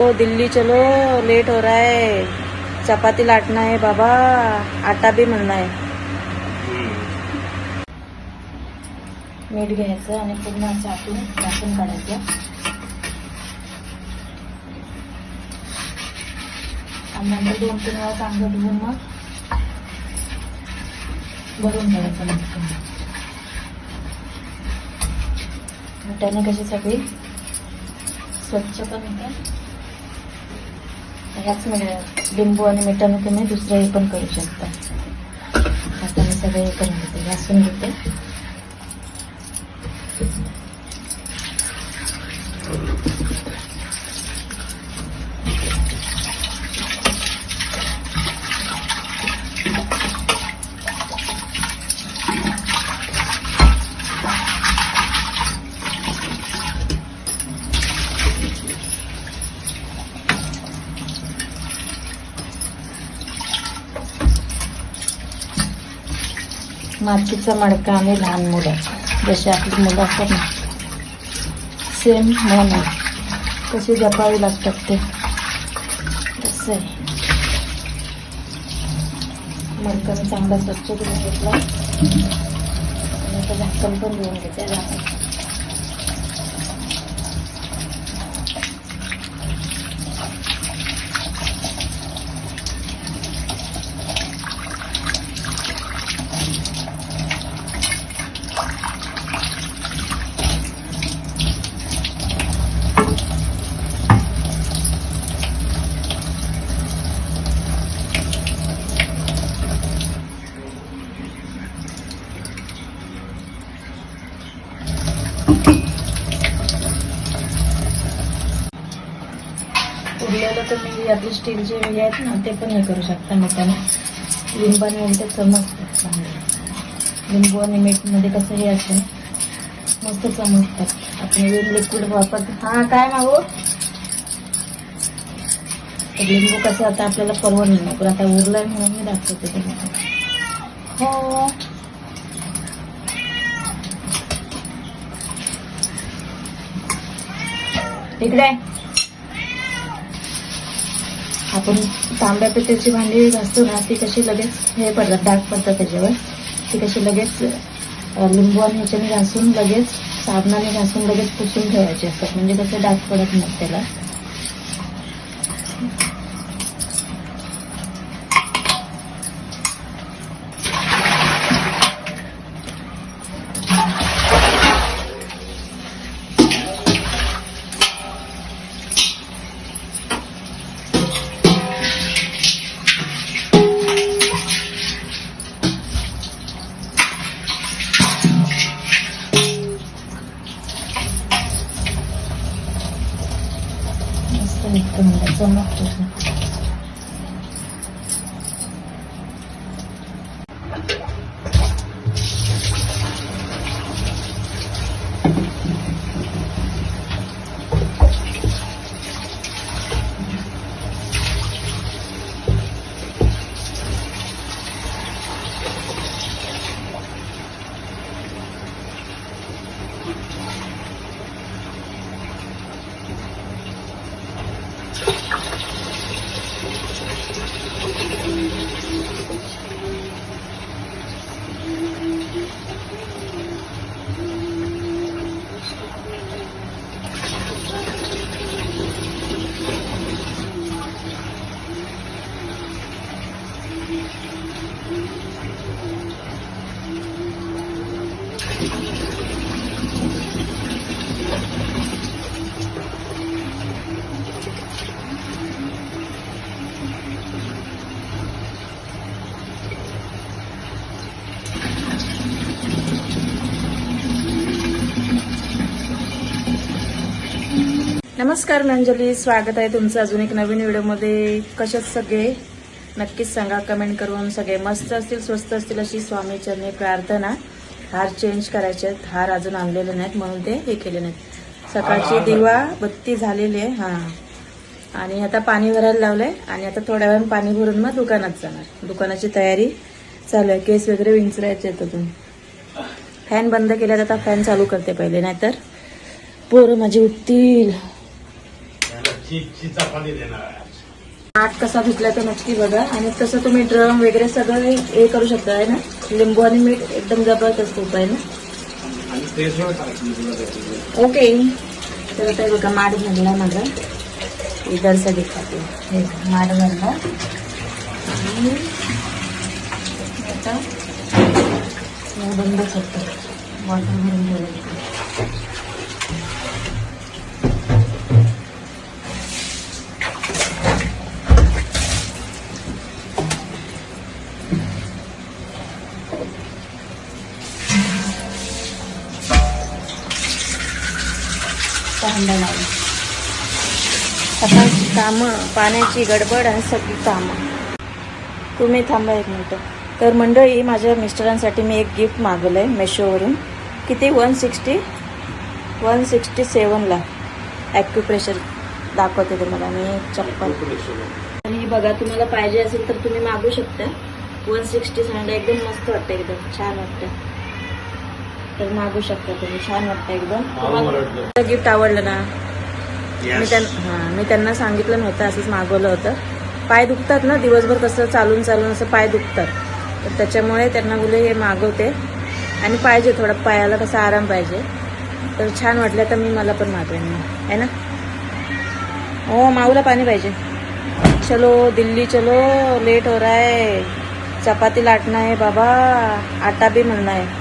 ओ दिल्ली चलो, लेट हो रहा है, चपाती लाटना है बाबा, आटा भी मळना है. मीठ घ्यायचं आणि पूर्ण चाटून टाकून काढायचं. आणि नंतर 2-3 वेळा चांगलं धुवून मग भरून ठेवायचं. त्याने कशी सगळी स्वच्छ पण होते. ह्याच लिंबू आणि मिठाने तुम्ही दुसरंही पण करू शकता. आता मी सगळे हे करून घेते, घासून घेते. मातीचा मडका आणि लहान मुलं, जसे आपली मुलं असतात ना, सेम म्हण कशी जपावी लागतात ते तसं आहे. मडका मी चांगला स्वच्छ धुवून घेतला आणि आता झाकण पण धुवून घेते. उरलेलं तर मी आपले स्टीलचे हे आहेत ना, ते पण हे करू शकता मिठाने. लिंबाने ते चमकतात चांगले. लिंबू आणि मीठमध्ये कसं हे असतं मस्त चमकतात. आपण लिक्विड वापरतो. हां काय मागू, लिंबू कसं आता आपल्याला परवडलं नाही, पण आता उरलं म्हणून मी दाखवते तुम्हाला. हो इकडे आपण तांब्या पिठाची भांडी घासतो ना, ती कशी लगेच हे पडतात, डाग पडतात त्याच्यावर. ती कशी लगेच लिंबू आणि ह्याच्याने घासून लगेच साबणाने घासून लगेच पुसून ठेवायचे असतात, म्हणजे कसं डाग पडत नाही त्याला. चमकतो. नमस्कार मंजली, स्वागत आहे तुमचं अजून एक नवीन व्हिडिओमध्ये. कशात सगळे नक्कीच सांगा कमेंट करून. सगळे मस्त असतील, स्वस्त असतील अशी स्वामीचरणी प्रार्थना. हार चेंज करायचे आहेत, हार अजून आणलेले नाहीत म्हणून ते हे केले नाहीत. सकाळची दिवा बत्ती झालेली आहे. हां, आणि आता पाणी भरायला लावलंय आणि आता थोड्या वेळानं पाणी भरून मग दुकानात जाणार. दुकानाची तयारी चालू आहे. केस वगैरे विंचरायचे आहेत अजून. फॅन बंद केल्यात, आता फॅन चालू करते पहिले, नाहीतर पोरं माझी उठतील. चीजची चपाती देणार आहे. आठ कसा धुतला तर नक्की बघा. आणि तसं तुम्ही ड्रम वगैरे सगळं हे करू शकता आहे ना. लिंबू आणि मीठ एकदम जबरदस्त उपाय ना. आणि ते सगळं टाकून तुला द्यायचं. ओके. तर आता हे बघा माठ भरला माझा. इधरचा दिखाते हे माठ भरला. आणि आता हे बंद करतो. वॉटर भरून ठेवायचं. हंडा लावून सकाळची कामं, पाण्याची गडबड आणि सगळी कामं. तुम्ही थांबा एक मिनटं. तर मंडळी, माझ्या मिस्टरांसाठी मी एक गिफ्ट मागवलं आहे मेशोवरून. किती 167ला ॲक्युप्रेशर दाखवते तुम्हाला मी चप्पल. आणि ही बघा, तुम्हाला पाहिजे असेल तर तुम्ही मागू शकता. 167 एकदम मस्त वाटतं, एकदम छान वाटतं. तर मागू शकता तुम्ही, छान वाटतं एकदम. तुम्हाला गिफ्ट आवडलं ना. मी त्यांना सांगितलं नव्हतं, असंच मागवलं होतं. पाय दुखतात ना दिवसभर, कसं चालून असं पाय दुखतात. तर त्याच्यामुळे त्यांना बोलले हे मागवते. आणि पाहिजे थोडा पायाला कसा आराम पाहिजे. तर छान वाटलं तर मला पण मागवेन आहे ना. हो, माऊला पाणी पाहिजे. चलो दिल्ली चलो, लेट हो रहा है. चपाती लाटना है बाबा, आटा भी मलना है.